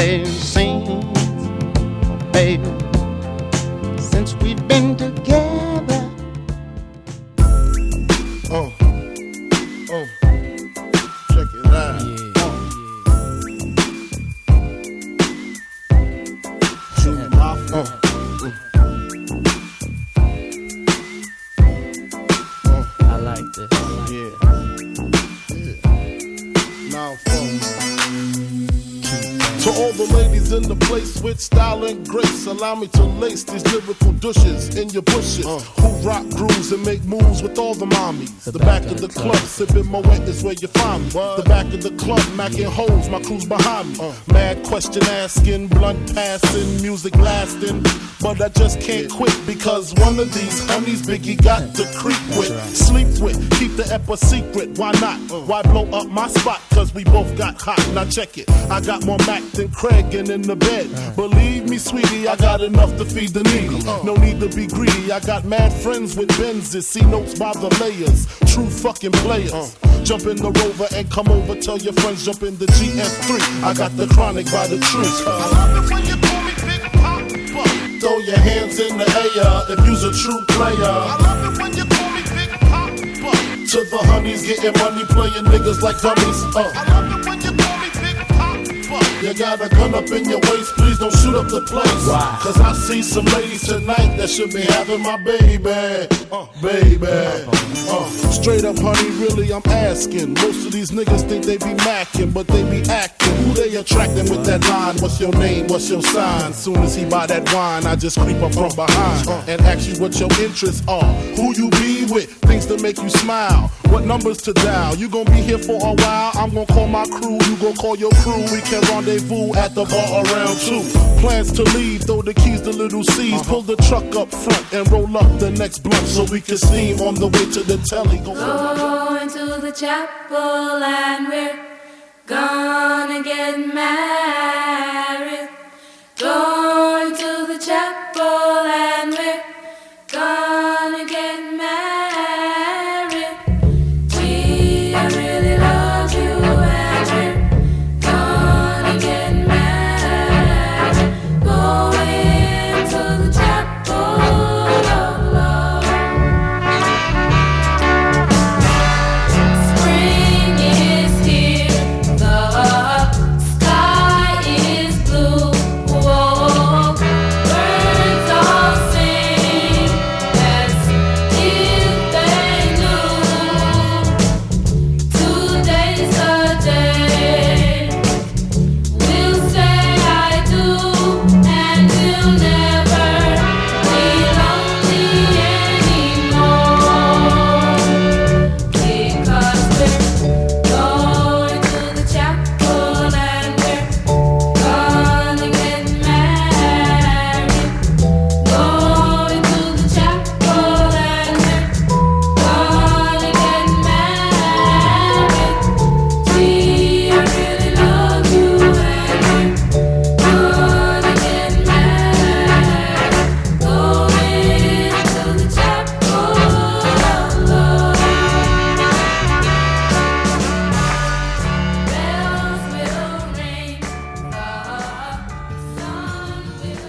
It seems, baby, since we've been together. Check it out. I like this. Now, to all the ladies in the place with style and grace, allow me to lace these lyrical douches in your bushes. Who rock grooves and make moves with all the mommies. The back of the club, sipping Moet is where you find me. The back of the club, macking holes, my crew's behind me. Mad question asking, blunt passing, music lasting. But I just can't quit because one of these honeys Biggie got to creep with, sleep with, keep the ep a secret. Why not? Why blow up my spot? Cause we both got hot. Now check it. I got more Mac than Craig and in the bed. Believe me, sweetie, I got enough to feed the needy. No need to be greedy. I got mad friends with Benzes. See notes by the layers. True fucking players. Jump in the Rover and come over. Tell your friends jump in the GS3. I got the chronic by the tree. I love it when you call me Big Papa. Throw your hands in the air if you's a true player. I love it when you call me Big Papa. To the honeys getting money, playing niggas like dummies. I love it when you call me Big Papa. You got a gun up in your waist, please don't shoot up the place. Why? Cause I see some ladies tonight that should be having my baby. Straight up, honey, really, I'm asking. Most of these niggas think they be macking, but they be acting. Who they attracting with that line? What's your name? What's your sign? Soon as he buy that wine, I just creep up from behind and ask you what your interests are. Who you be with? Things to make you smile. What numbers to dial? You gon' be here for a while. I'm gon' call my crew. You gon' call your crew. We can rendezvous at the bar around 2. Plans to leave, throw the keys to little C's. Pull the truck up front and roll up the next blunt so we can steam on the way to the telly. Going to the chapel and we're gonna get married. Going to the chapel and we're gonna get married. Gee, I really love you and we're gonna get married. Going to the chapel of love. Spring is here, the sky is blue. Whoa, birds all sing as if they knew. Today's the day we'll say I do, and we'll never be lonely anymore. Because we're going to the chapel and we're gonna get married. Going to the chapel and we're gonna get married. Gee, I really love you and we're gonna get married. Going to the chapel of love. Bells will ring, the sun will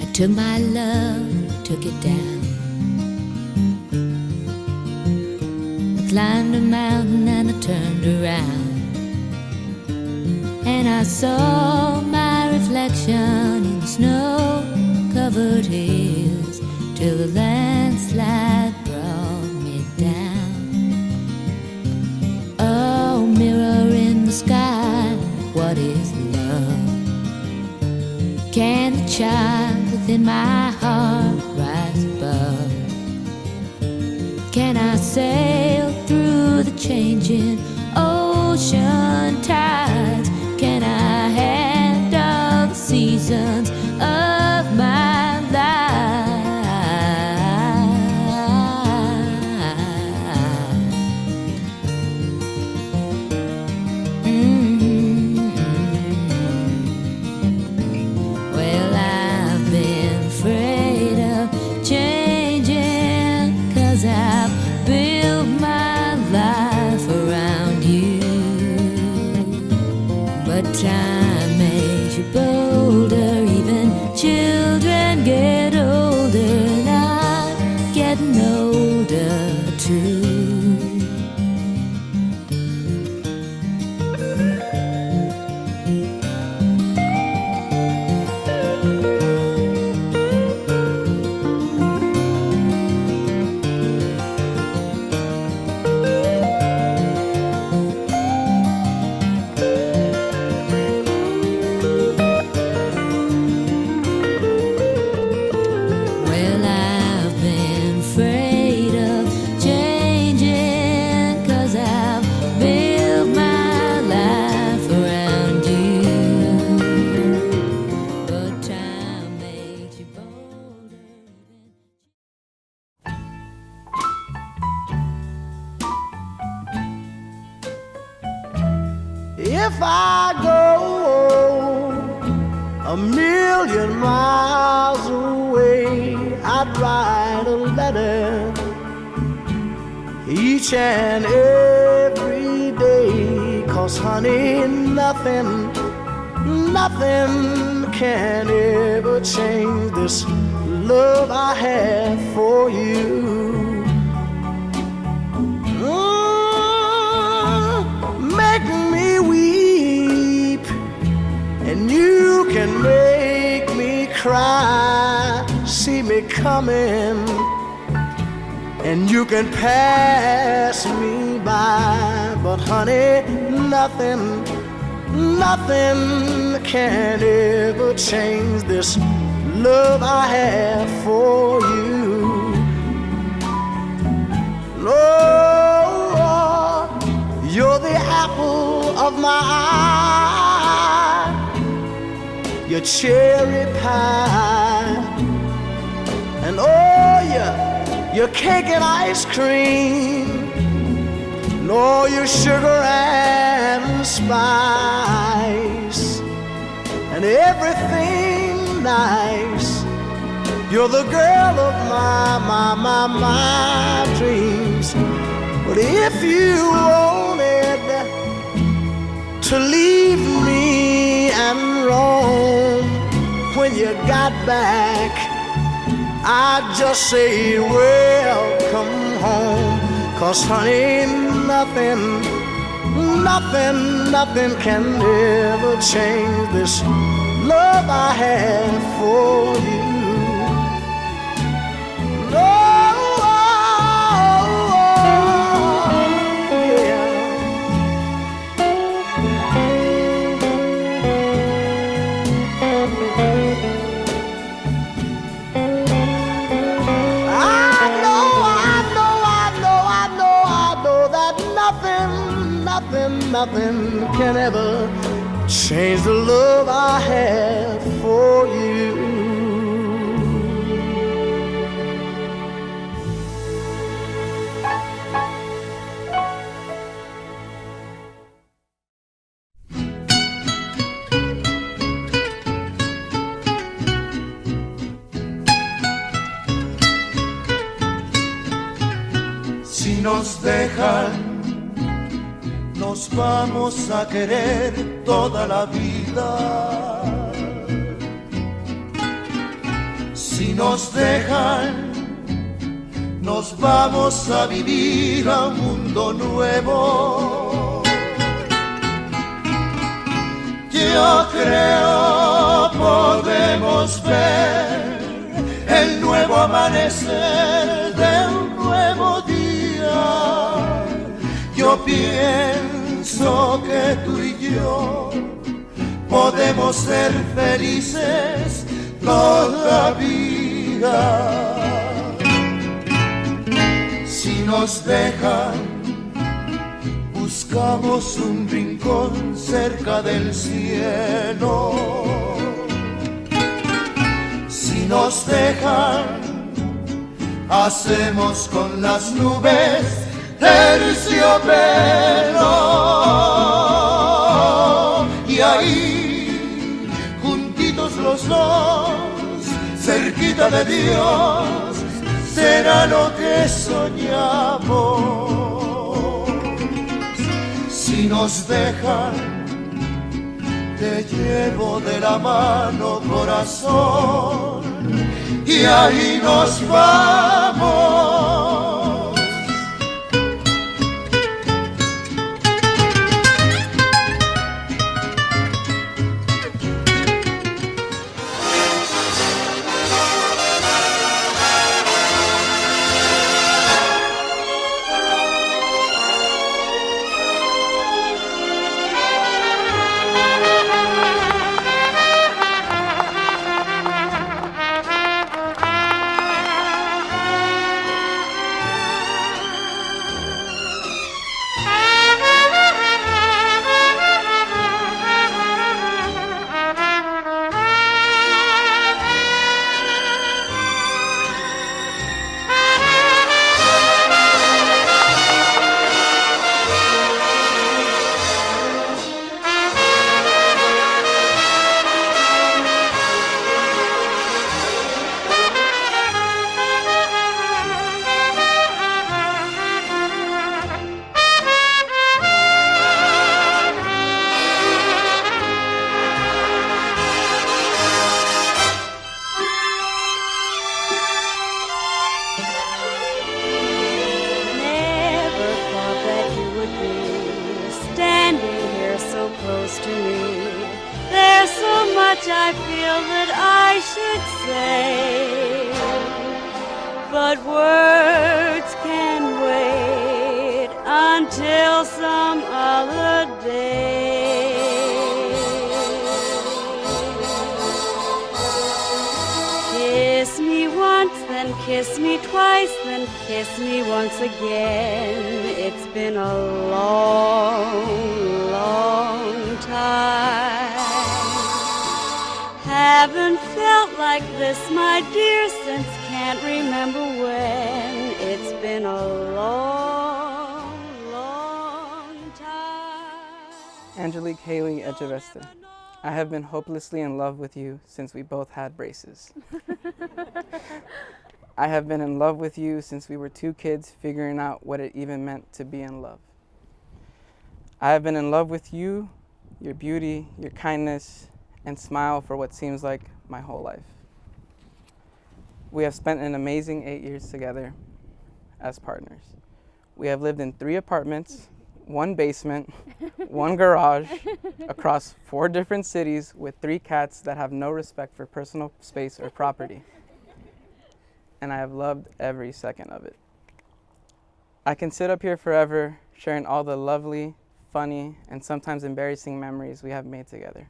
I took my love, took it down. I climbed a mountain and I turned around, and I saw my reflection in snow-covered hills till the landslide brought me down. Oh, mirror in the sky, what is love? Can the child within my heart rise above? Can I sail through the changing ocean tides? Can I handle the seasons of my life? Well, I've been afraid of changing get older and I'm getting older too. Well, I've been afraid of changing 'cause I've built my life around you. But time makes you bolder. If I go a million miles away, I'd write a letter each and every day. 'Cause honey, nothing can ever change this love I have for you. Make me weep, and you can make me cry. See me coming, and you can pass me by. But honey, nothing can ever change this love I have for you. No, you're the apple of my eye, your cherry pie, and oh, your cake and ice cream, and all your sugar and spice, and everything nice. You're the girl of my dreams. But if you wanted to leave me and roam, when you got back, I'd just say welcome home. 'Cause honey, nothing can ever change this love I have for you. No. Nothing can ever change the love I have for you. Si nos dejan, nos vamos a querer toda la vida. Si nos dejan, nos vamos a vivir a un mundo nuevo. Yo creo podemos ver el nuevo amanecer de un nuevo día. Yo pienso que tú y yo podemos ser felices todavía. Si nos dejan, buscamos un rincón cerca del cielo. Si nos dejan, hacemos con las nubes terciopelo, y ahí, juntitos los dos, cerquita de Dios, será lo que soñamos. Si nos dejan, te llevo de la mano, corazón, y ahí nos vamos. I feel that I should say, but words can wait until some other day. Kiss me once, then kiss me twice, then kiss me once again. It's been a long, long time. Haven't felt like this, my dear, since can't remember when. It's been a long, long time. Angelique Haley Echeveste, I have been hopelessly in love with you since we both had braces. I have been in love with you since we were two kids figuring out what it even meant to be in love. I have been in love with you, your beauty, your kindness, and smile for what seems like my whole life. We have spent an amazing 8 years together as partners. We have lived in 3 apartments, 1 basement, 1 garage, across 4 different cities with 3 cats that have no respect for personal space or property. And I have loved every second of it. I can sit up here forever sharing all the lovely, funny, and sometimes embarrassing memories we have made together.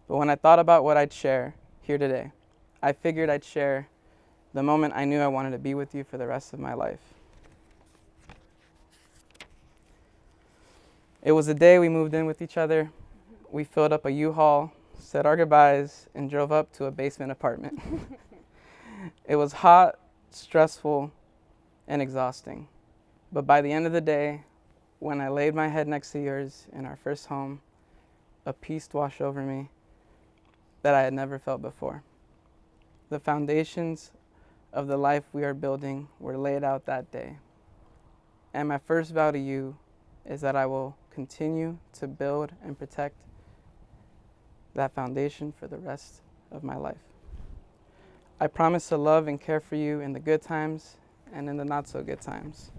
But when I thought about what I'd share here today, I figured I'd share the moment I knew I wanted to be with you for the rest of my life. It was the day we moved in with each other. We filled up a U-Haul, said our goodbyes, and drove up to a basement apartment. It was hot, stressful, and exhausting. But by the end of the day, when I laid my head next to yours in our first home, a peace washed over me that I had never felt before. The foundations of the life we are building were laid out that day. And my first vow to you is that I will continue to build and protect that foundation for the rest of my life. I promise to love and care for you in the good times and in the not so good times.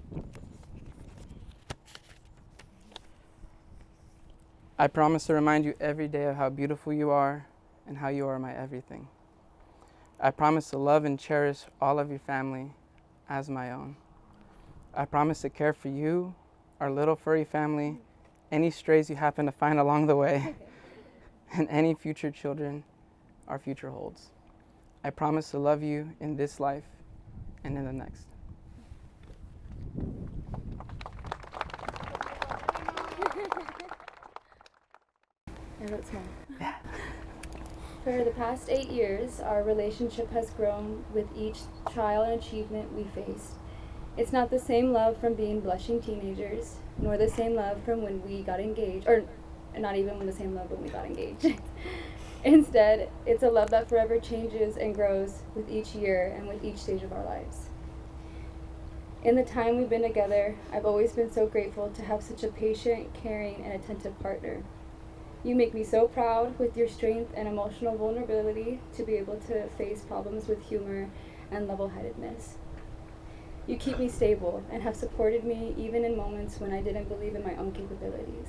I promise to remind you every day of how beautiful you are and how you are my everything. I promise to love and cherish all of your family as my own. I promise to care for you, our little furry family, any strays you happen to find along the way, and any future children our future holds. I promise to love you in this life and in the next. I wrote small. For the past 8 years, our relationship has grown with each trial and achievement we faced. It's not the same love from being blushing teenagers, nor the same love from when we got engaged, or not even the same love when we got engaged. Instead, it's a love that forever changes and grows with each year and with each stage of our lives. In the time we've been together, I've always been so grateful to have such a patient, caring, and attentive partner. You make me so proud with your strength and emotional vulnerability to be able to face problems with humor and level-headedness. You keep me stable and have supported me even in moments when I didn't believe in my own capabilities.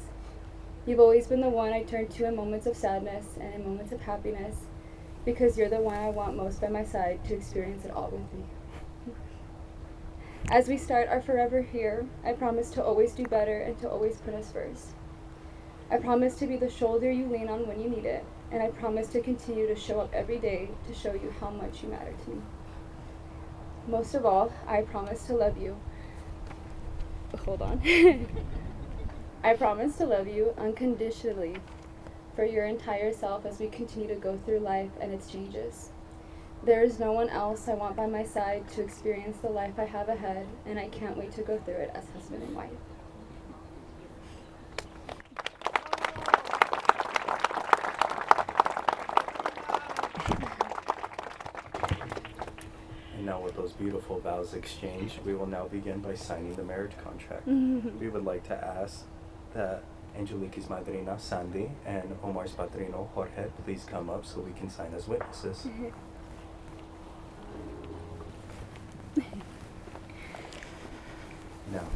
You've always been the one I turn to in moments of sadness and in moments of happiness, because you're the one I want most by my side to experience it all with me. As we start our forever here, I promise to always do better and to always put us first. I promise to be the shoulder you lean on when you need it, and I promise to continue to show up every day to show you how much you matter to me. Most of all, I promise to love you. Hold on. I promise to love you unconditionally for your entire self as we continue to go through life and its changes. There is no one else I want by my side to experience the life I have ahead, and I can't wait to go through it as husband and wife. And now with those beautiful vows exchanged, we will now begin by signing the marriage contract. We would like to ask that Angelique's madrina, Sandy, and Omar's padrino, Jorge, please come up so we can sign as witnesses. Now,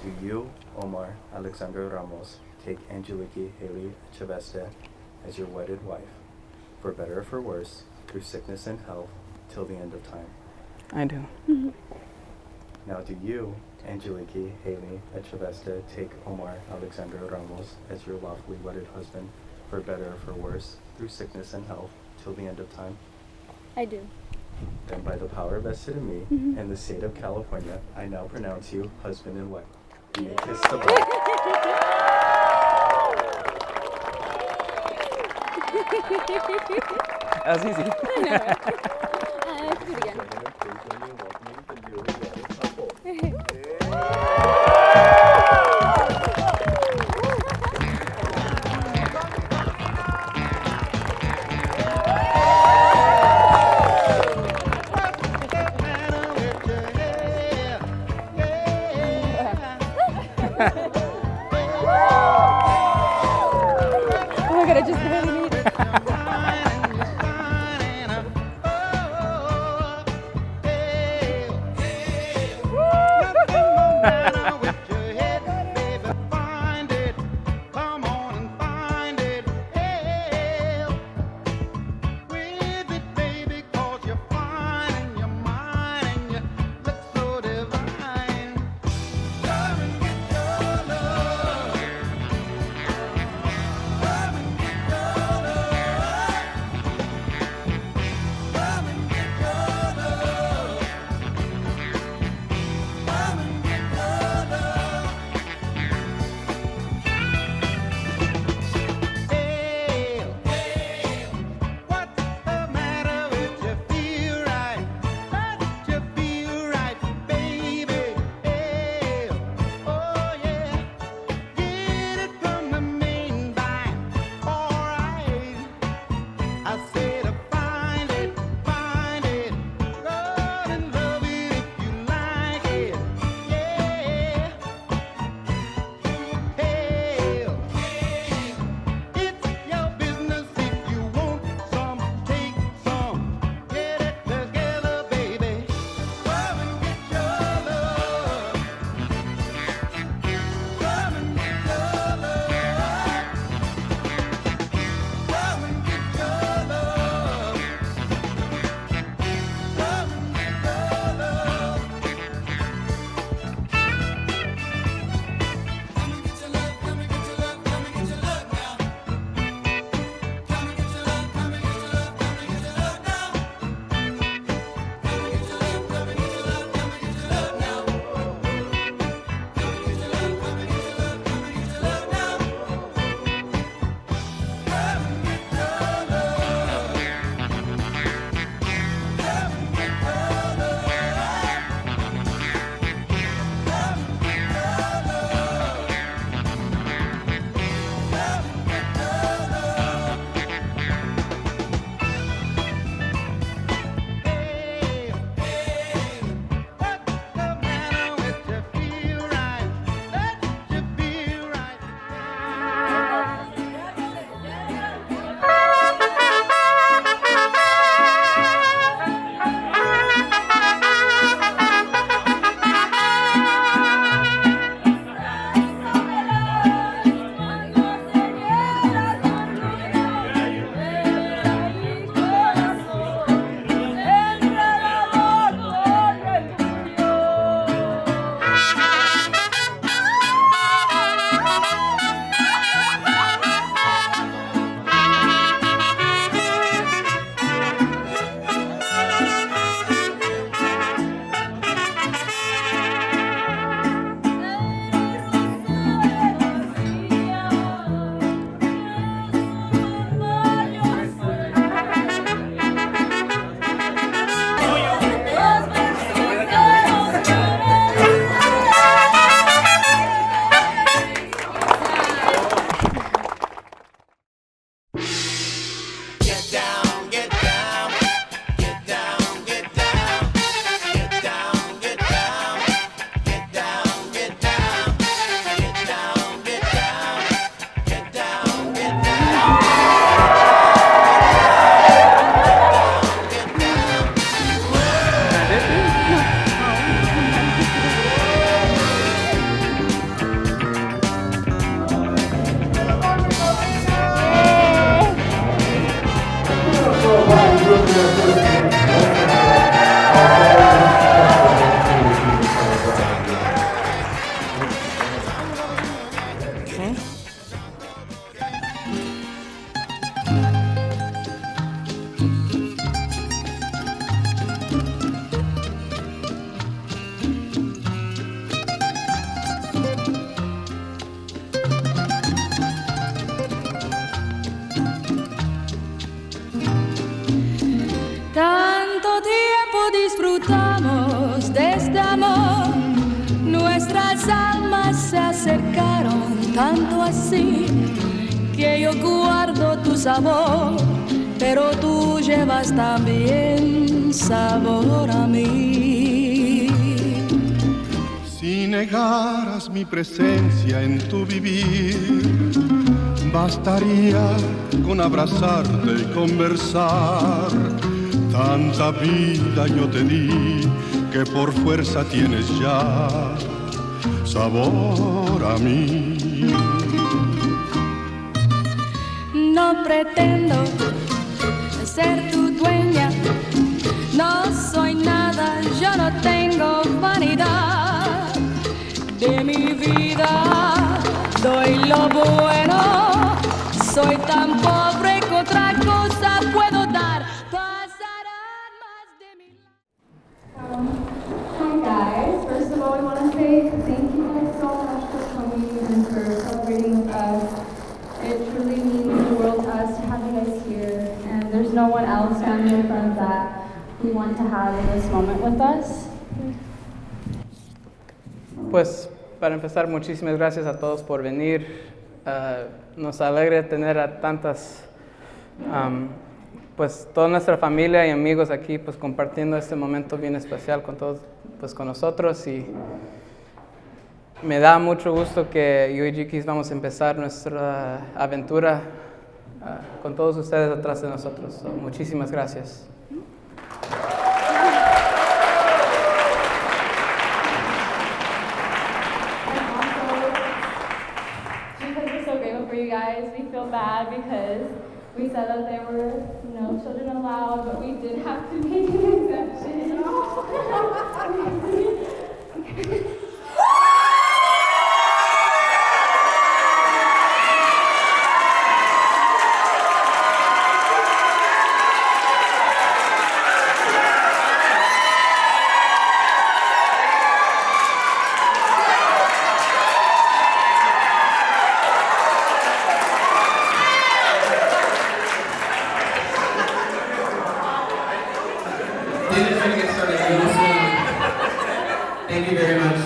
do you, Omar Alexander Ramos, take Angelique Haley Chaveste as your wedded wife, for better or for worse, through sickness and health, till the end of time? I do. Now, do you, Angelique Haley Chaveste, take Omar Alexander Ramos as your lawfully wedded husband, for better or for worse, through sickness and health, till the end of time? I do. Then by the power vested in me and the state of California, I now pronounce you husband and wife. You may kiss the bride. That was easy. I know, right? Let's do it again. Please join me in welcoming the newly wedded couple. Oh my god, I just barely made it. disfrutamos de este amor. Nuestras almas se acercaron tanto así que yo guardo tu sabor, pero tú llevas también sabor a mí. Si negaras mi presencia en tu vivir, bastaría con abrazarte y conversar. Tanta vida yo te di que por fuerza tienes ya sabor a mí. No pretendo ser tu dueña, no soy nada, yo no tengo vanidad. De mi vida doy lo bueno, soy tan pobre que otra cosa puedo dar. Pasarán más de mi Hi guys, first of all we want to say thank you guys so much for coming and for celebrating with us. It truly means the world to us to have you guys here, and there's no one else, family or friends, that we want to have in this moment with us. Pues para empezar, muchísimas gracias a todos por venir. Nos alegra tener a tantas, pues toda nuestra familia y amigos aquí, pues compartiendo este momento bien especial con todos, pues con nosotros. Y me da mucho gusto que yo y Jikis vamos a empezar nuestra aventura con todos ustedes atrás de nosotros. So, muchísimas gracias. Because we're so grateful for you guys, we feel bad because we said that there were, children allowed, but we did have to make an exception. Dinner's going to get started really soon. Thank you very much.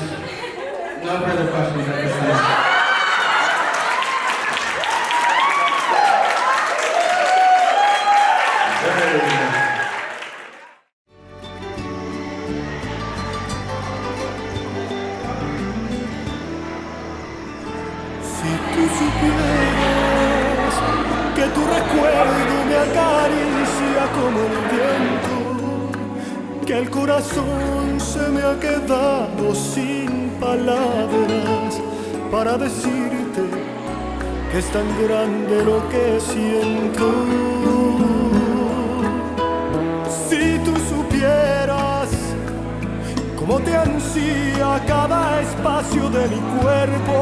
No further questions at this time. Si tú supieras que tu recuerdo me acaricia como el viento, que el corazón se me ha quedado sin palabras para decirte que es tan grande lo que siento. Si tú supieras cómo te ansía cada espacio de mi cuerpo,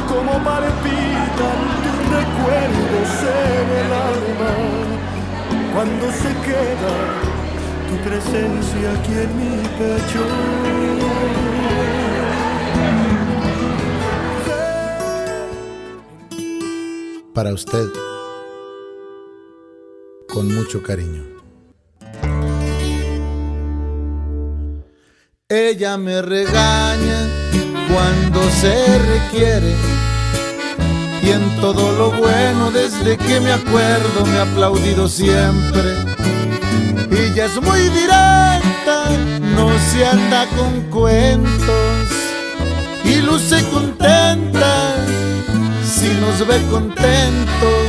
cómo palpitan tus recuerdos en el alma cuando se queda tu presencia aquí en mi pecho. Para usted, con mucho cariño. Ella me regaña cuando se requiere, y en todo lo bueno desde que me acuerdo me ha aplaudido siempre. Ella es muy directa, no se anda con cuentos y luce contenta si nos ve contentos.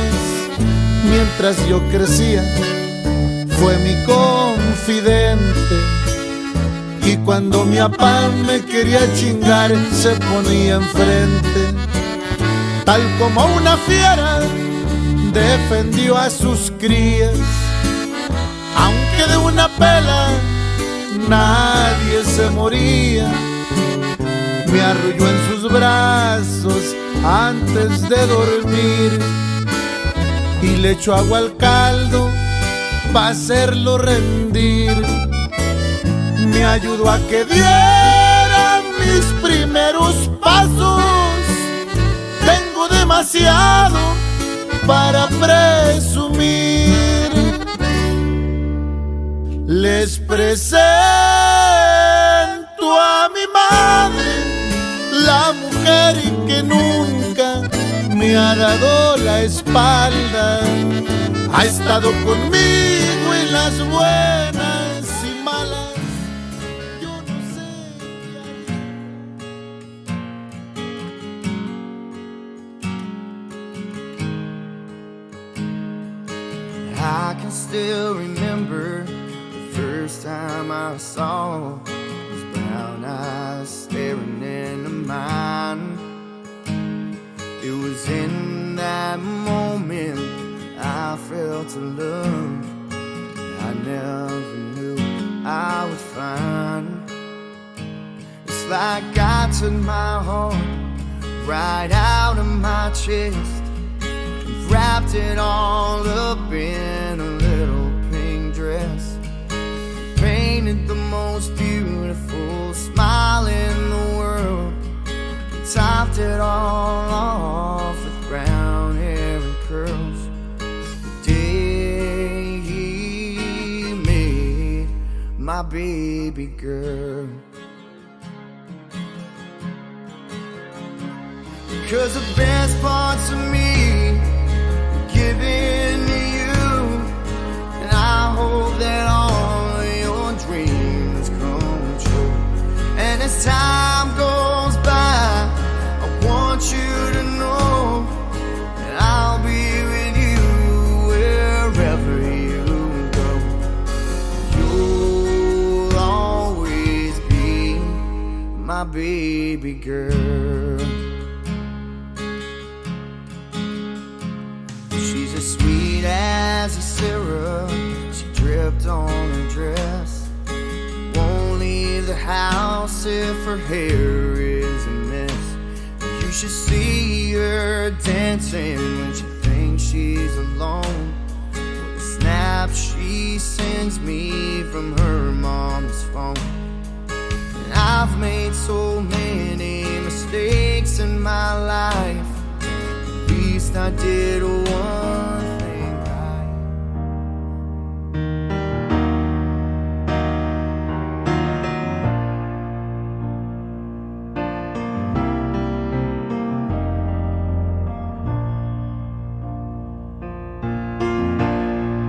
Mientras yo crecía fue mi confidente, y cuando mi papá me quería chingar se ponía enfrente. Tal como una fiera defendió a sus crías, aunque de una pela nadie se moría. Me arrulló en sus brazos antes de dormir y le echó agua al caldo pa' hacerlo rendir. Me ayudó a que diera mis primeros pasos. Tengo demasiado para presumir. Les presento a mi madre, la mujer que nunca me ha dado la espalda. Ha estado conmigo en las buenas y malas. Yo no sé qué haría. I can still remember the first time I saw his brown eyes staring into mine. It was in that moment I felt a love I never knew I would find. It's like I took my heart right out of my chest and wrapped it all up in a little pink dress. Painted the most beautiful smile in the world, topped it all off with brown hair and curls. The day he made my baby girl. Because the best parts of me were given to you, and I hope that all of your dreams come true. And as time goes by, I want you to know that I'll be with you wherever you go. You'll always be my baby girl. She's as sweet as a syrup, she dripped on her dress. Won't leave the house if her hair is a mess. You should see her dancing when she thinks she's alone. What a snap she sends me from her mom's phone. And I've made so many mistakes in my life. At least I did one thing right.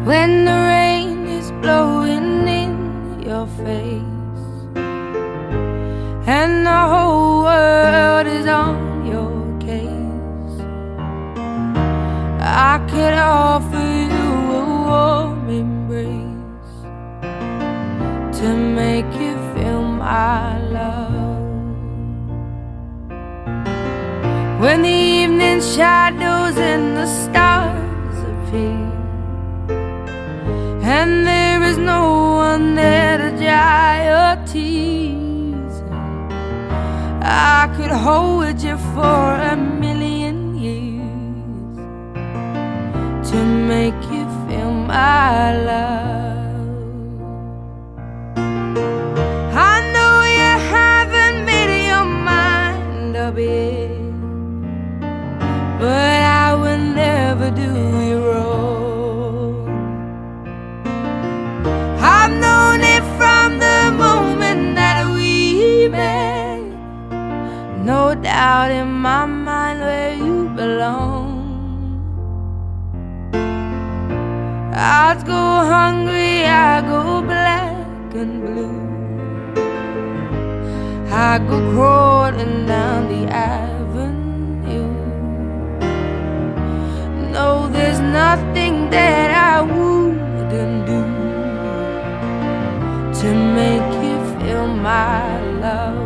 When the rain is blowing in your face and the whole world is on your case, I could offer you a warm embrace to make you feel my love. When the evening shadows and the stars appear and there is no one there to dry your tears, I could hold you for a million years to make you feel my love. I know you haven't made your mind up yet, but I will never do you wrong. I've known it from the moment that we met. No doubt in my mind where you belong. I'd go hungry, I go black and blue, I go crawling down the avenue. No, there's nothing that I wouldn't do to make you feel my love.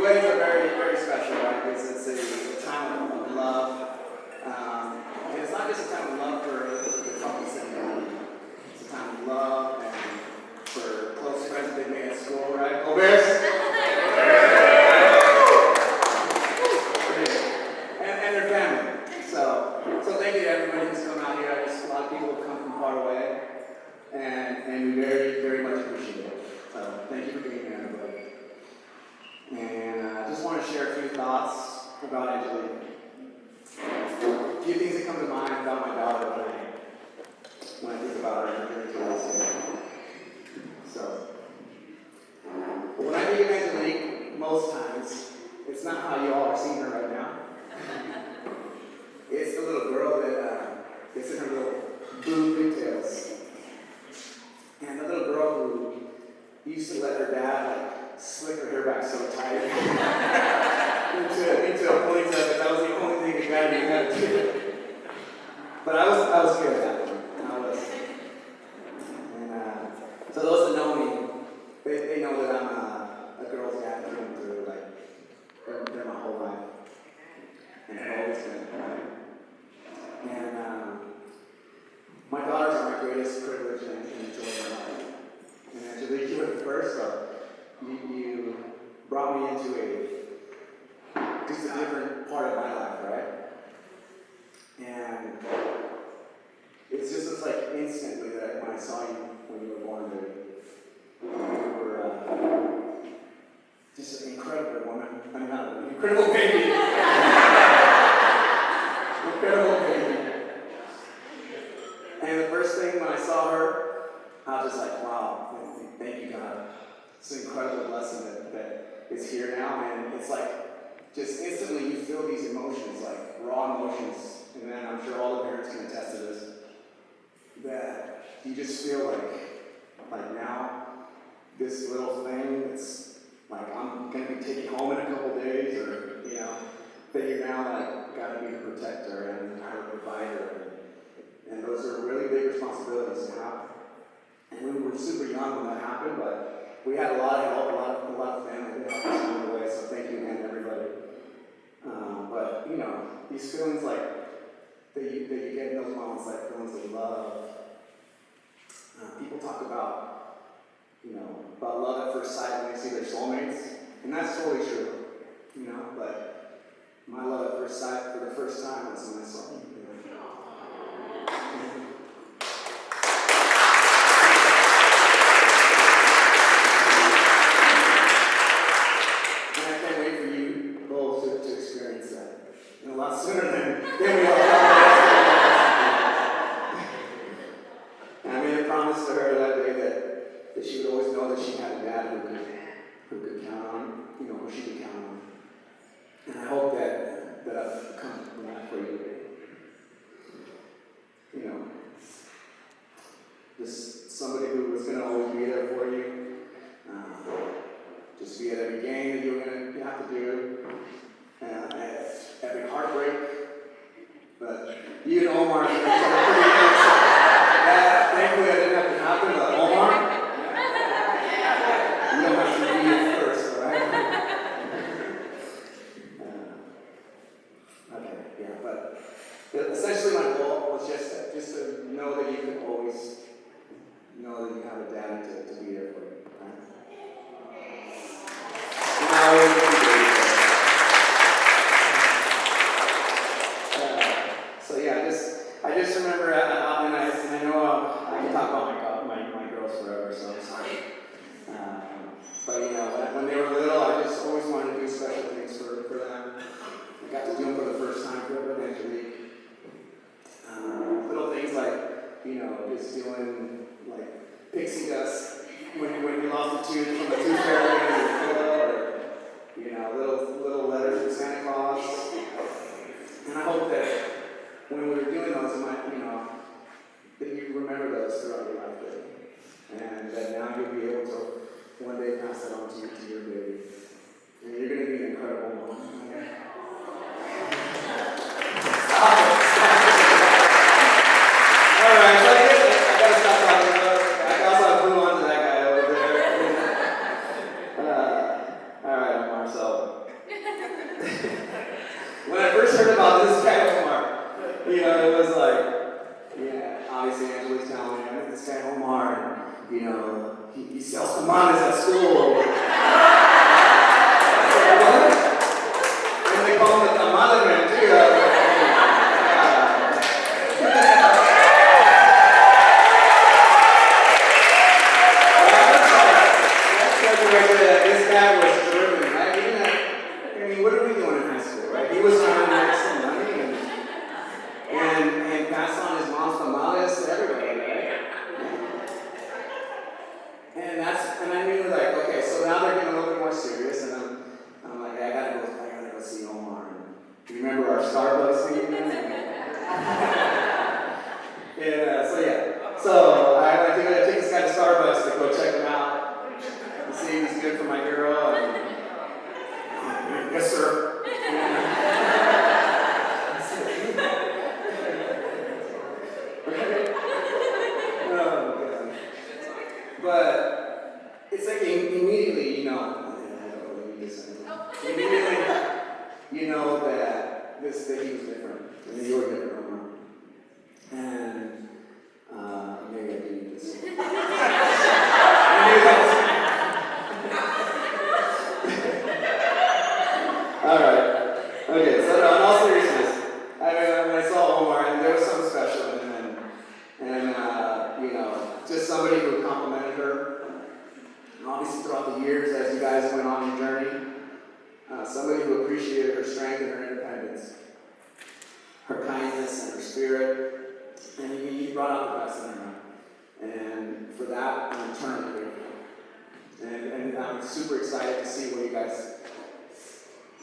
Weddings are very, very special, right? It's a A few things that come to mind about my daughter when I think about her and her. So, when I think of Angelique, most times, it's not how you all are seeing her right now. It's the little girl that gets in her little blue pigtails. And the little girl who used to let her dad slick her hair back so tight into a ponytail, but that was the only thing the guy knew how to do. But I was good at that one. I was. And so those that know me, they know that I'm a girl's dad through and through, they're my whole life. And I've always been. And my daughters are my greatest privilege and joy in life. And Angelique, you were the first, so you brought me into just a different part of my life, right? And it's just like instantly that when I saw you when you were born, you were just an incredible woman. I mean, not an incredible baby. Incredible baby. And the first thing when I saw her, I was just like, wow, thank you, God. It's an incredible blessing that is here now. And it's like, just instantly you feel these emotions, like raw emotions. And then I'm sure all the parents can attest to this, that you just feel like now, this little thing that's like I'm going to be taking home in a couple days, or, that you're now got to be the protector and how to provider. And those are really big responsibilities to have. And we were super young when that happened, but we had a lot of help, a lot of family that helped us along the way, so thank you again, everybody. But, these feelings that you get in those moments, like feelings of love. People talk about, about love at first sight when they see their soulmates, and that's totally true, but my love at first sight for the first time was when I saw you. A lot sooner than we all thought. And I made a promise to her that day that she would always know that she had a dad who could count on, who she could count on. And I hope that I've come from that for you. Just somebody who was going to always be there for you. Just be at every game that you were going to have to do. Every heartbreak, but you and Omar pretty thankfully I didn't have to happen, but Omar, you don't have to be here first, alright? Okay, yeah, but essentially my goal was just to know that you could always know that you have a daddy to be there for you, right? I just remember, and I know I can talk about my girls forever, so I'm sorry. But when they were little, I just always wanted to do special things for them. I got to do them for the first time with Angelique. Little things like, just doing pixie dust when you lost a tooth from a tooth fairy in your pillow, or little letters from Santa Claus. And I hope that when we were doing those, that you remember those throughout your life, and that now you'll be able to one day pass that on to your baby. And you're going to be an incredible mom. All right, so I got to stop talking about it. I also blew on to that guy over there. All right, Omar, so when I first heard about this guy, Omar, it was obviously Angelique's telling me, I met this guy Omar, and, he sells tamales at school. What? And they call him the tamale man, too. This guy was driven, right? What are we doing in high school, right? He was trying to Starbucks thing. So I think I take this guy to Starbucks to go check him out and see if he's good for my girl. And, yes, sir. But it's like immediately, you know that he was different, and you were different, Omar. And maybe I do need this. All right. Okay. So in all seriousness, when I saw Omar, and there was something special in him, and just somebody who complimented her. And obviously, throughout the years, as you guys went on your journey, somebody who appreciated her strength and her independence, her kindness and her spirit, and he brought out the best in her. And for that, I'm eternally grateful. And I'm super excited to see what you guys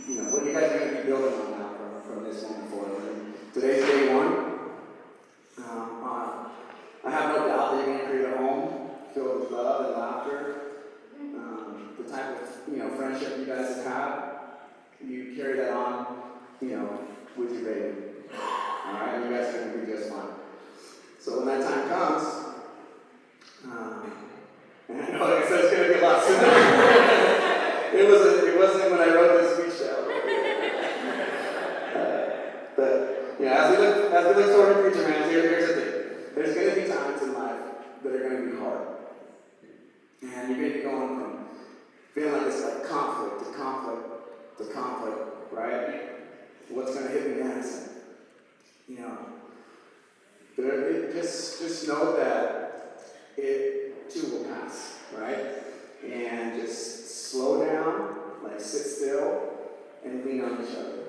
are going to be building on now from this moment forward. And today's day one. I have no doubt that you're going to create a home filled with love and laughter. The type of friendship you guys have had, you carry that on, with your baby. All right, you guys are going to be just fine. So when that time comes, and I know, like I said, it's going to be a lot sooner. It wasn't when I wrote this speech down. But as we look toward the future, man, here's the thing. There's going to be times in life that are going to be hard, and you're going to be going from feeling like it's like conflict to conflict to conflict, right? What's going to hit me next? Just know that it too will pass, right? And just slow down, like sit still, and lean on each other,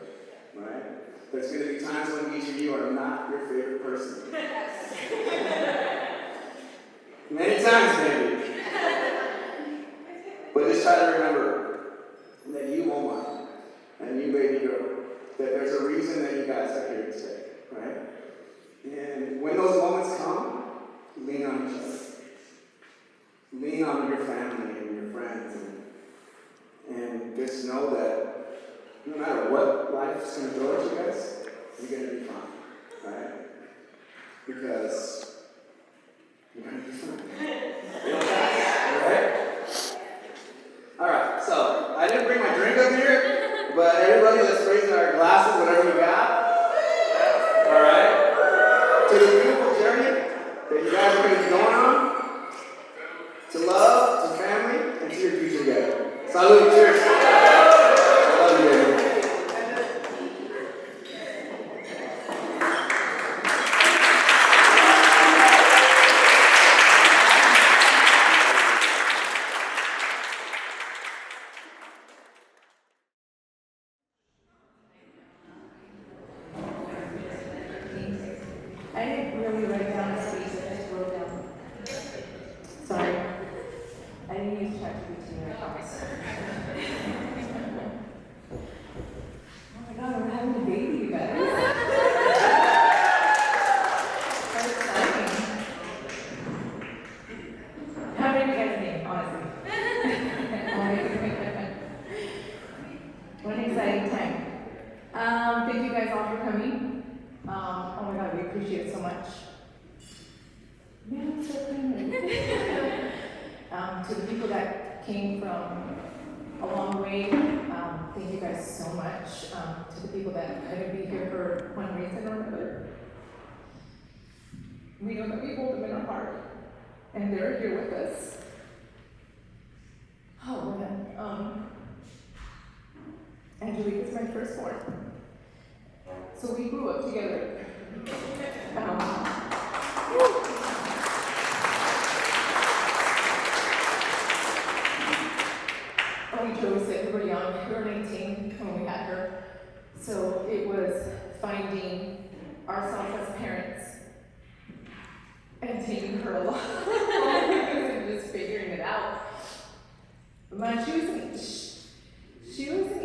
right? There's going to be times when each of you are not your favorite person. Many times, maybe. But just try to remember that you, Omar, and you, baby girl, that there's a reason that you guys are here today, right? And when those moments come, lean on each other. Lean on your family and your friends, and just know that no matter what life's going to throw at you guys, you're going to be fine, right? Because you're going to be fine. Right? All right, so I didn't bring my drink up here, but everybody, let's raise our glasses, whatever you got. All right? To the beautiful journey that you guys are going to be going on, to love, to family, and to your future together. Salud, cheers. I love you, baby. I didn't really write down a speech, I just wrote down. Sorry. I didn't use ChatGPT, I promise. Oh my god, we're having a baby, you guys. So exciting. How many of you guys name, honestly? What an exciting time. Thank you guys all for coming. Oh my god, we appreciate it so much. Man, I'm so friendly. To the people that came from a long way, thank you guys so much. To the people that couldn't be here for one reason or another, we know that we hold them in our heart, and they're here with us. Oh man, Angelique is my firstborn. So we grew up together. We chose it, we were young, we were 19 when we had her. So it was finding ourselves as parents and taking her along and just figuring it out. Man, she was an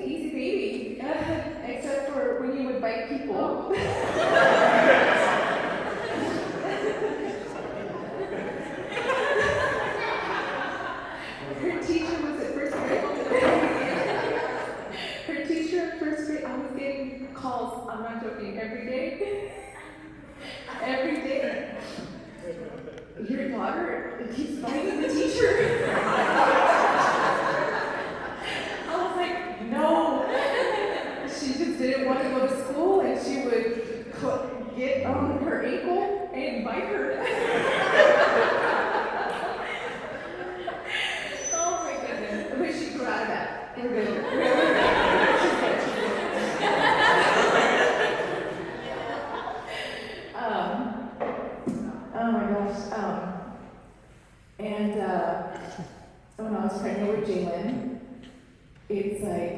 easy baby, except for when you would would bite people. Her teacher was at first grade. Her teacher at first grade, I was getting calls, I'm not joking, every day. Every day. Your daughter keeps biting the teacher. I was like, no. She just didn't want to go to school, and she would get on her ankle and bite her. Oh my goodness. I wish she grew out of that. We're good. Oh my gosh. And when I was pregnant with Jalen, it's like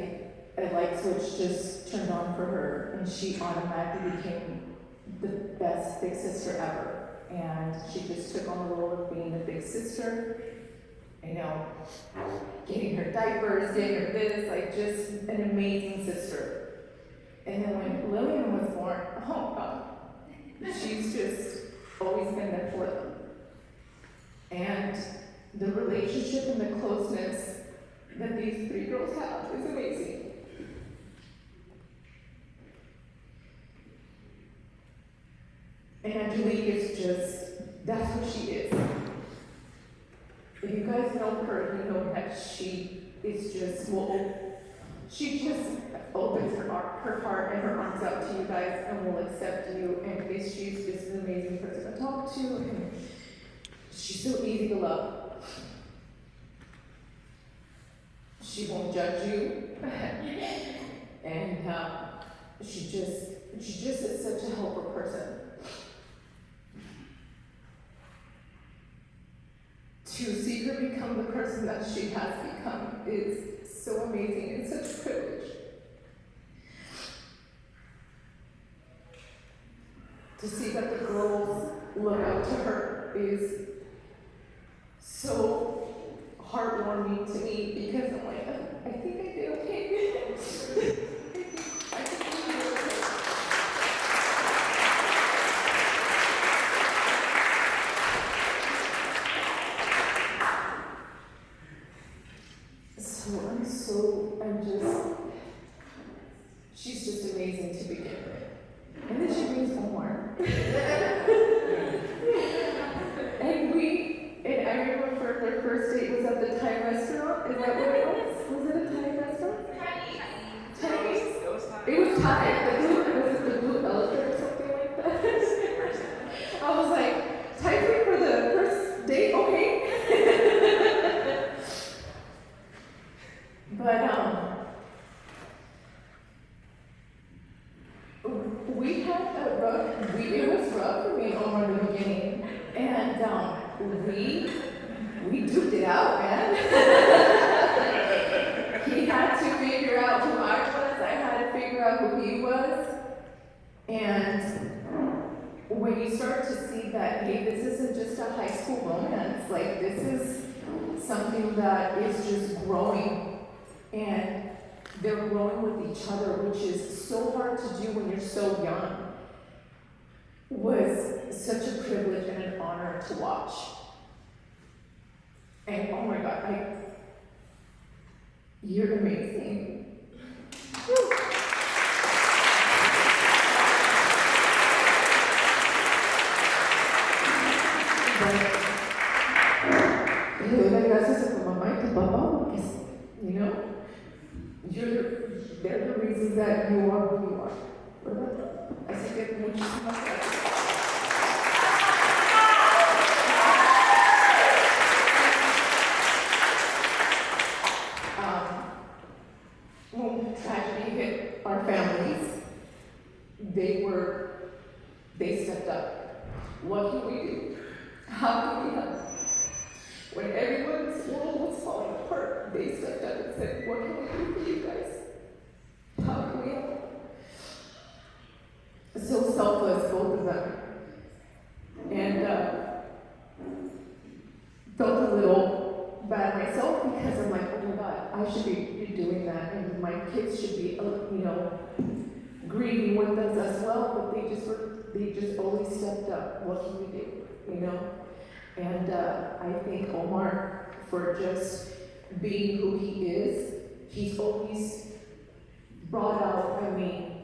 a light switch just turned on for her, and she automatically became the best big sister ever. And she just took on the role of being the big sister, you know, getting her diapers, getting her this, like just an amazing sister. And then when Lillian was born, oh God, she's just always been there for them. And the relationship and the closeness that these three girls have is amazing. And Angelique is just, that's what she is. If you guys know her, you know that she is just, well, she just opens her heart and her arms out to you guys and will accept you. And she's just an amazing person to talk to. And she's so easy to love. She won't judge you. And she just is such a helpful person. To see her become the person that she has become is so amazing and such a privilege. To see that the girls look up to her is so heartwarming to me, because I'm like, I think I did okay. I think I did okay. She's just amazing to begin with. And then she brings Omar. And I remember their first date was at the Thai restaurant. Is that what it was? Was it a Thai restaurant? Chinese. It was Thai. Was it the Blue Elephant or something like that? I was like, Thai food for the first date? Okay. But we had a rough, it was rough for me and Omar in the beginning, and we duked it out, man. He had to figure out who I was, I had to figure out who he was, and when you start to see that, hey, this isn't just a high school romance, like this is something that is just growing, and they're growing with each other, which is so hard to do when you're so young, was such a privilege and an honor to watch. And oh my God, you're amazing. Woo. Le doy las gracias a tu mamá y tu papá, porque, you know, they're the reasons that you are who you are, ¿verdad? Así que muchísimas gracias. When tragedy hit our families, they stepped up. What can we do? How can we help? When everyone's world was falling apart, they stepped up and said, what can we do for you guys? How can we help? So selfless, both of them. And felt a little bad myself, because I'm like, oh my God, I should be doing that, and my kids should be, you know, grieving with us as well, but they just always stepped up. What can we do, you know? And I thank Omar for just being who he is. He's always brought out, I mean,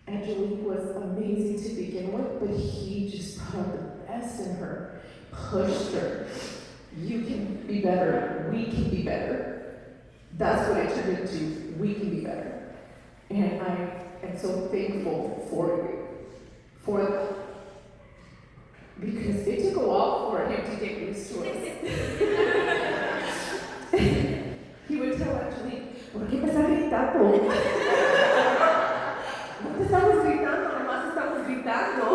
Angelique was amazing to begin with, but he just brought out the best in her, pushed her. You can be better, we can be better. That's what I turned into, we can be better. And I am so thankful for you, because it took a while for him to get used to us. He would tell Angelique, ¿por qué me estás gritando? No te estamos gritando, nomás estamos gritando.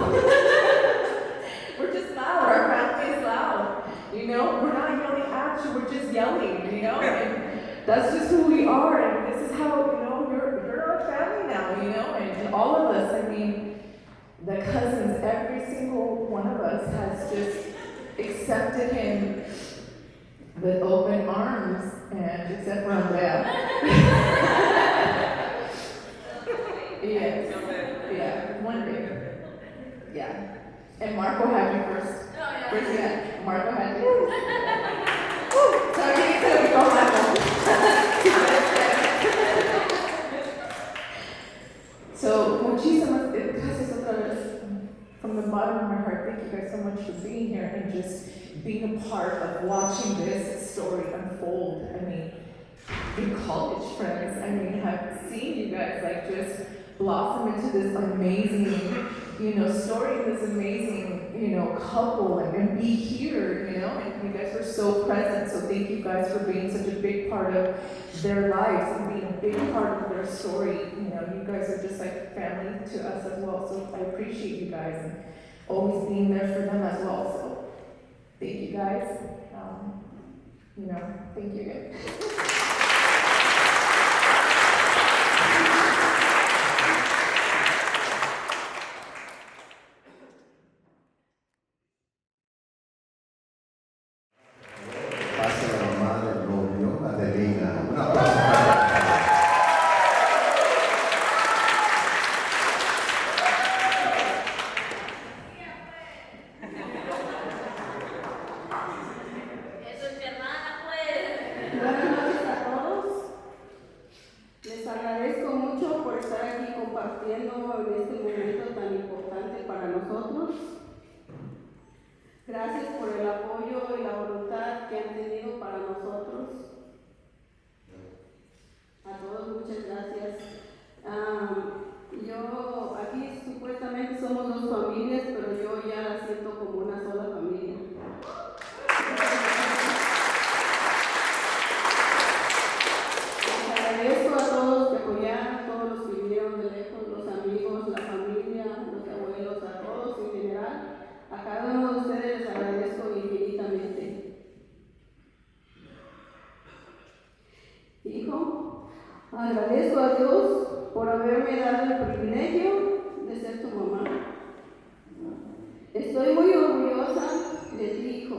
We're just loud, our family is loud. You know, we're not yelling at you, we're just yelling, you know? And that's just who we are, and this is how, you know, you're our family now, you know? And all of us, I mean, the cousins, every single one of us has just accepted him with open arms, and except for Andrea. Yes. Yeah, one day. Yeah. And Marco had you first. First, yeah. Marco had you. Woo! Sorry, it's gonna be called Marco. So, muchísimas gracias otra vez. From the bottom of my heart, thank you guys so much for being here and just being a part of watching this story unfold. I mean, your college friends, I mean, have seen you guys like just blossom into this amazing, you know, story, this amazing, you know, couple and be here, you know, and you guys were so present. So thank you guys for being such a big part of their lives and being a big part of their story. You know, you guys are just like family to us as well. So I appreciate you guys and always being there for them as well. So thank you guys. You know, thank you again. Pase la mamá del novio, Adelina. Un aplauso para Buenas noches a todos. Les agradezco mucho por estar aquí compartiendo en este momento tan importante para nosotros. Gracias por el apoyo y la voluntad que han tenido para nosotros. A todos muchas gracias. Yo aquí supuestamente somos dos familias, pero yo ya la siento como una sola familia. Les agradezco a todos los que apoyaron, a todos los que vinieron de lejos, los amigos, la familia, los abuelos, a todos en general. A cada uno de ustedes les agradezco infinitamente. Hijo, agradezco a Dios por haberme dado el privilegio de ser tu mamá. Estoy muy orgullosa de ti, hijo.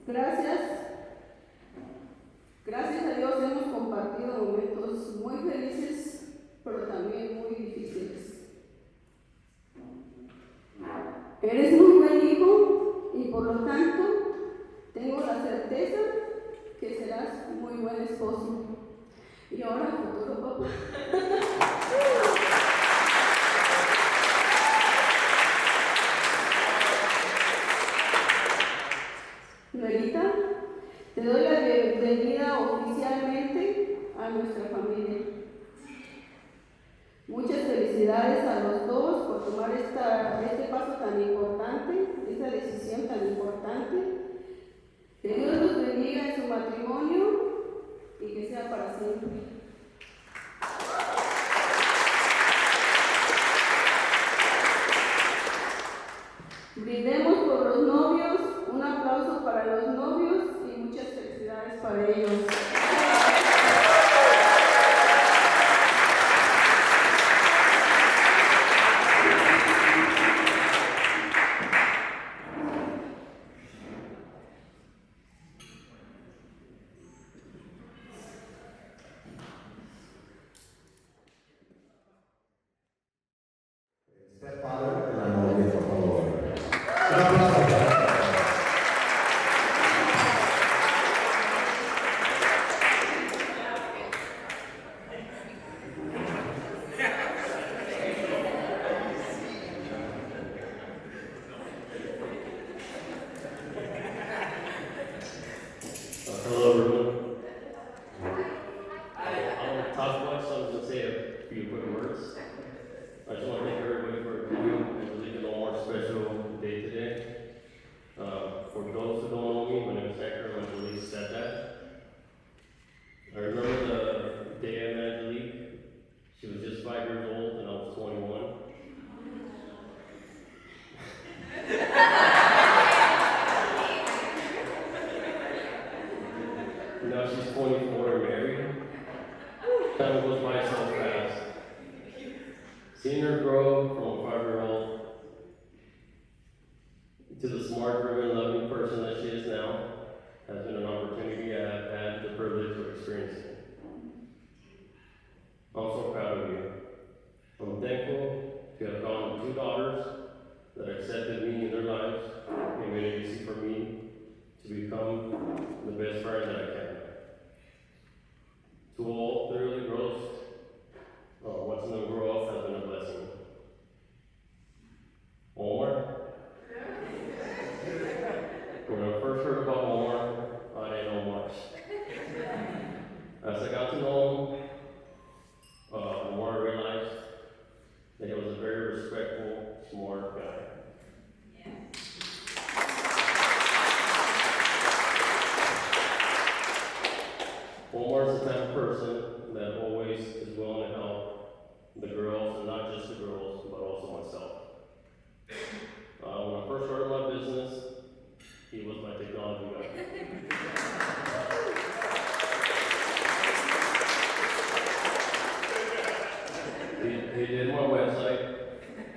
Gracias a Dios hemos compartido momentos muy felices, pero también muy difíciles. Eres muy buen hijo y por lo tanto tengo la certeza que serás muy buen esposo. Y ahora futuro papá. Norita, te doy la bienvenida oficialmente a nuestra familia. Muchas felicidades a los dos por tomar este paso tan importante, esta decisión tan importante. Que Dios los bendiga en su matrimonio y que sea para siempre. Brindemos por los novios, un aplauso para los novios y muchas felicidades para ellos. grow from a 5-year-old to the smart, driven, loving person that she is now has been an opportunity I have had the privilege of experiencing. I'm so proud of you. I'm thankful to have gone 2 daughters that accepted me in their lives and made it easy for me to become the best friend that I can. To all 3 of the girls, watching them grow up has been a blessing. Omar? When I first heard about Omar, I didn't know much. As I got to know him, the more I realized that he was a very respectful, smart guy. Omar's the type of person that always is willing to help the girls, and not just the girls, but also myself. When I first started my business, he was my technology guy. He did my website,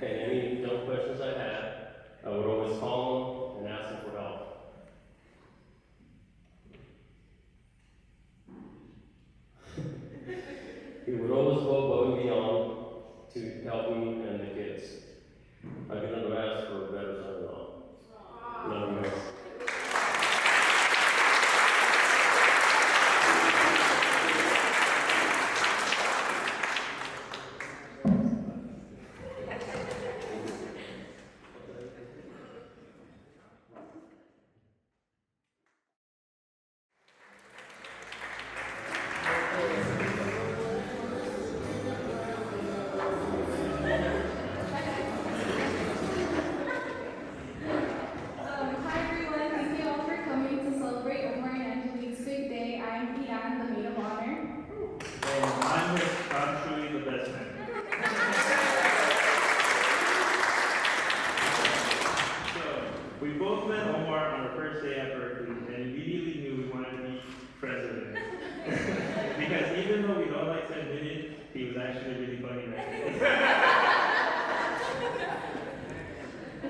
and any dumb questions I had, I would always call him and ask him for help. He would always go above and beyond to help me and the kids. I couldn't have asked for a better son-in-law. Love you guys.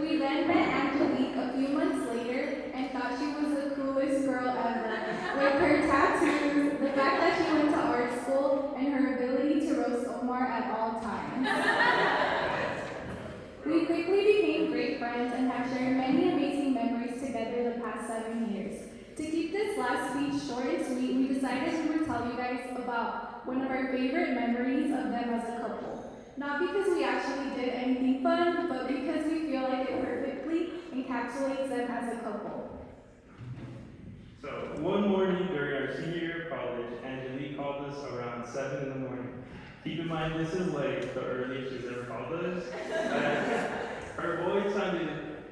We then met Angelique a few months later and thought she was the coolest girl ever. With her tattoos, the fact that she went to art school, and her ability to roast Omar at all times. We quickly became great friends and have shared many amazing memories together the past 7 years. To keep this last speech short and sweet, we decided we would tell you guys about one of our favorite memories of them as a couple. Not because we actually did anything fun, but because we feel like it perfectly encapsulates them as a couple. So one morning during our senior year of college, Angelique called us around 7 in the morning. Keep in mind, this is like the earliest she's ever called us. Her voice sounded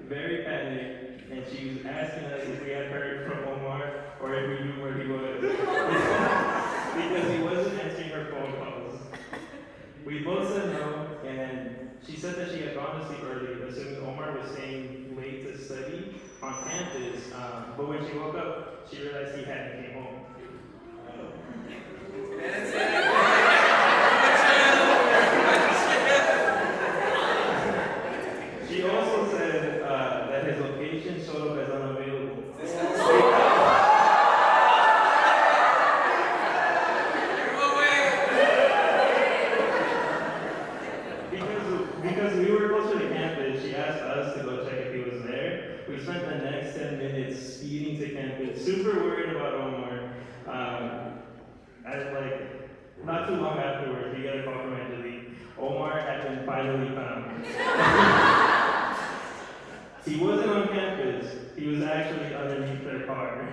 very panicked, and she was asking us if we had heard from Omar or if we knew where he was. Because he wasn't answering her phone calls. We both said no, and she said that she had gone to sleep early, assuming Omar was staying late to study on campus. But when she woke up, she realized he hadn't came home. She also said that his location showed up as unavailable. Because we were closer to campus, she asked us to go check if he was there. We spent the next 10 minutes speeding to campus, super worried about Omar. Not too long afterwards, we got a call from Angelique. Omar had been finally found. He wasn't on campus, he was actually underneath their car.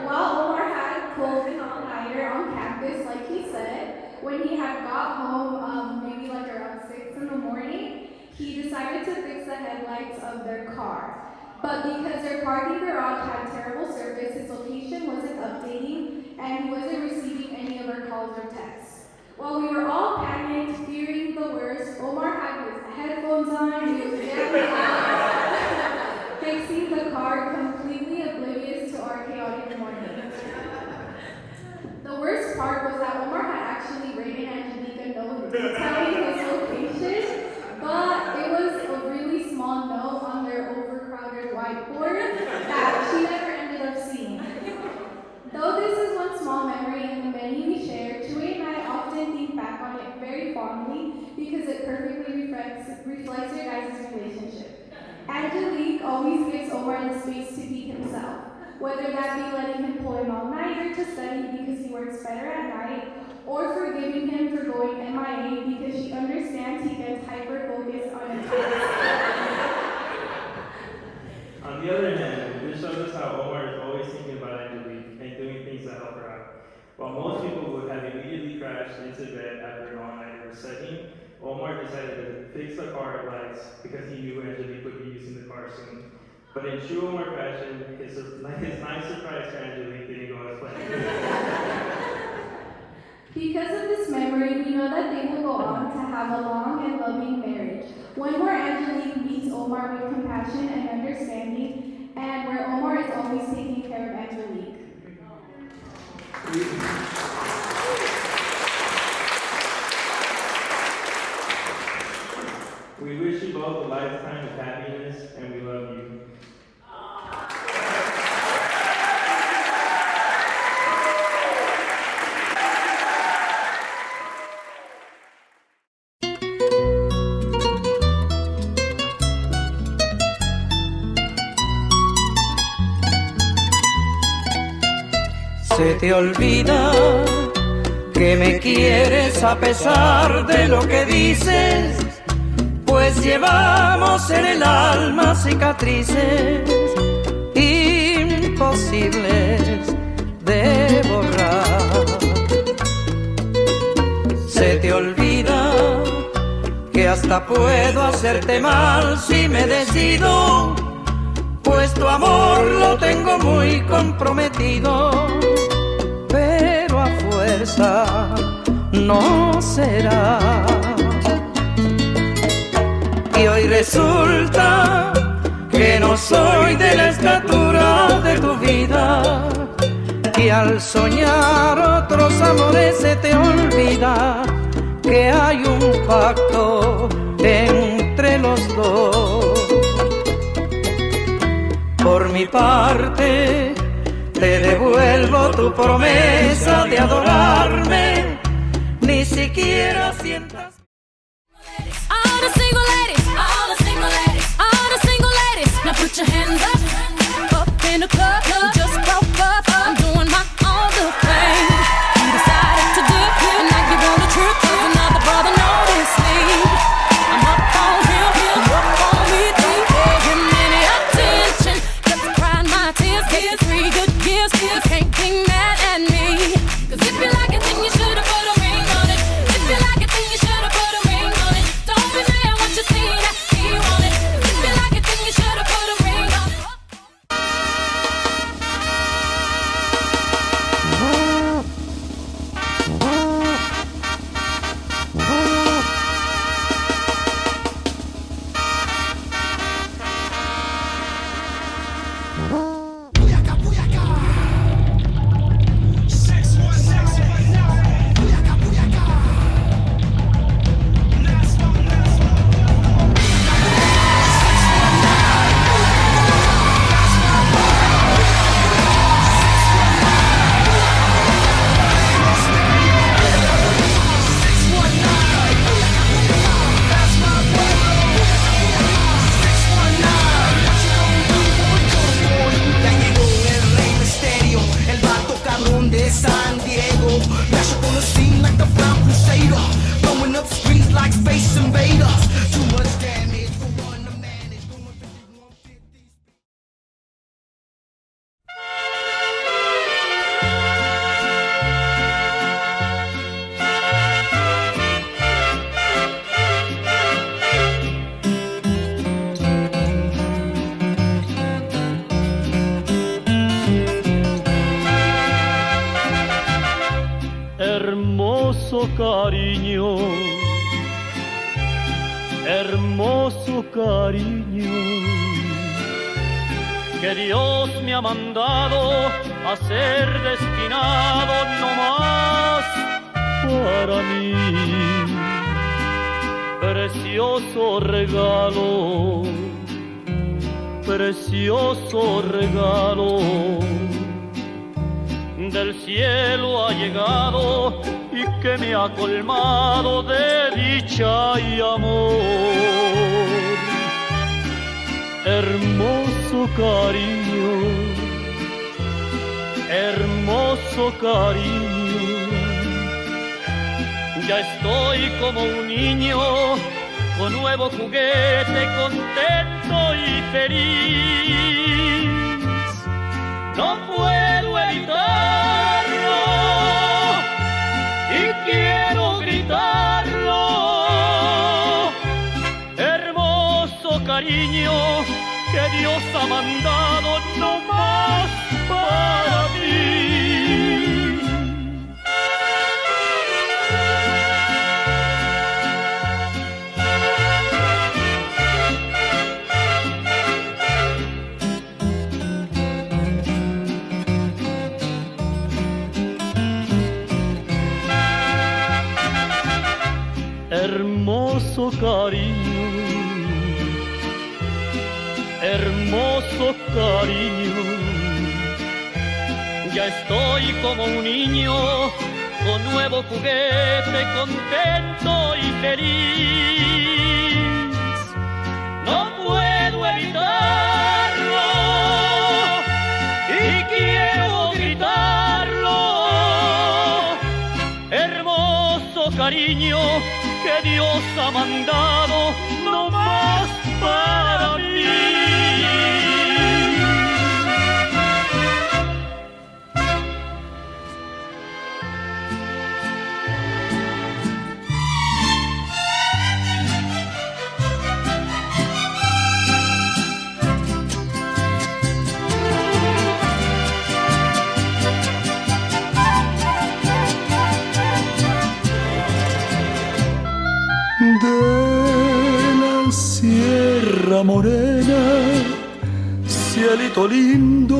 While Omar had pulled an all-nighter on campus, like he said, when he had got home, maybe like around 6 in the morning, he decided to fix the headlights of their car. But because their parking garage had terrible service, his location wasn't updating, and he wasn't receiving any of our calls or texts. While we were all panicked, fearing the worst, Omar had his headphones on, he was jamming out, fixing the car, completely oblivious to our chaotic morning. The worst part was that Omar had actually written Angelique a reflects your guys' relationship. Angelique always gives Omar the space to be himself, whether that be letting him pull him all-nighter to study because he works better at night, or forgiving him for going MIA because she understands he gets hyper-focused on a task. On the other hand, this shows us how Omar is always thinking about Angelique and doing things to help her out. While most people would have immediately crashed into bed after an all-nighter was setting, Omar decided to fix the car lights because he knew Angelique would be using the car soon. But in true Omar fashion, his nice surprise for Angelique didn't go as planned. Because of this memory, we know that they will go on to have a long and loving marriage, one where Angelique meets Omar with compassion and understanding, and where Omar is always taking care of Angelique. We wish you both a lifetime of happiness, and we love you. Se te olvida que me quieres a pesar de lo que dices, pues llevamos en el alma cicatrices imposibles de borrar. Se te olvida que hasta puedo hacerte mal si me decido, pues tu amor lo tengo muy comprometido, pero a fuerza no será. Y hoy resulta que no soy de la estatura de tu vida, y al soñar otros amores se te olvida que hay un pacto entre los dos. Por mi parte, te devuelvo tu promesa de adorarme, ni siquiera sientas. All the single ladies, all the single ladies, all the single ladies, now put your hands up, up in the club, just broke up, I'm doing my own little thing. You decided to dip, and now you want a trip, 'cause another brother noticed me. I'm up on him, up on me, don't pay him any attention, just crying my tears, get 3 good years, you can't be mad at me. 'Cause if you like it, then you should've put a ring on it. If you like it, then you should've put a ring on it. Don't be mad what you see that he want it. If you like it, then you should've put a ring on it. Hermoso cariño, hermoso cariño, que Dios me ha mandado a ser destinado no más para mí. Precioso regalo, precioso regalo, del cielo ha llegado y que me ha colmado de dicha y amor. hermoso cariño, hermoso cariño. Ya estoy como un niño con nuevo juguete, contento y feliz. No puedo evitarlo y quiero gritarlo. Hermoso cariño que Dios ha mandado no más para ti. Hermoso cariño, hermoso cariño. Ya estoy como un niño con nuevo juguete, contento y feliz. No puedo evitarlo y quiero gritarlo. Hermoso cariño que Dios ha mandado no más para mí. De la Sierra Morena, cielito lindo,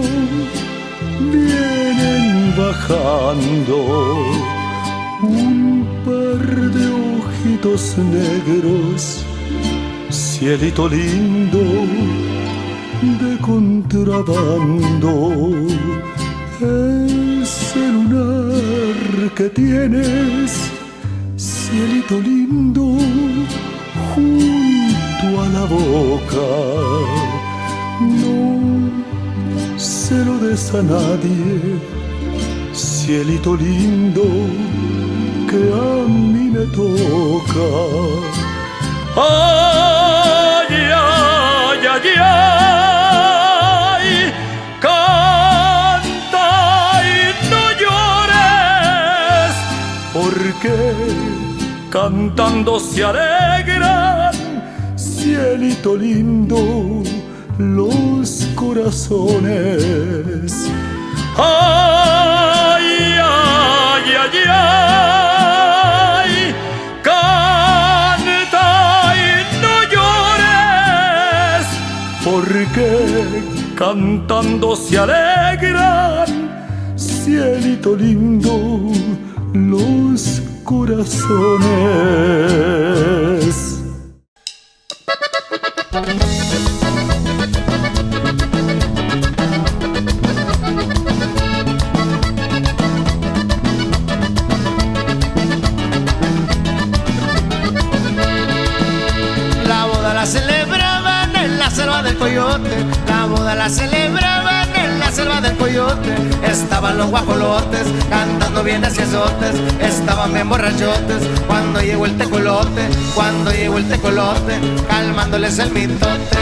vienen bajando un par de ojitos negros, cielito lindo de contrabando. Ese lunar que tienes, cielito lindo, junto a la boca, no se lo des a nadie, cielito lindo, que a mí me toca. Ay, ay, ay, ay, canta y no llores, porque cantando se alegran, cielito lindo, los corazones. Ay, ay, ay, ay, canta y no llores, porque cantando se alegran, cielito lindo, los corazones. La boda la celebraban en la selva del coyote. La boda la celebraban en la selva del coyote. Estaban los guajolotes cantando bien asiesotes. Estaban bien borrachotes cuando llegó el tecolote. Cuando llegó el tecolote calmándoles el mitote.